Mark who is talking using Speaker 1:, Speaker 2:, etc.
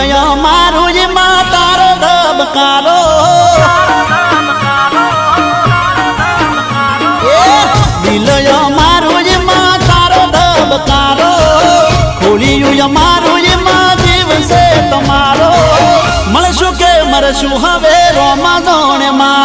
Speaker 1: દિલય મારું જ માં તારો ધબકારો દિલય મારું જ માં તારો ધબકારો ખોલિયું મારું જ માં જીવશે તમારો મળશું કે મરશું હવે રોમા દોણે માં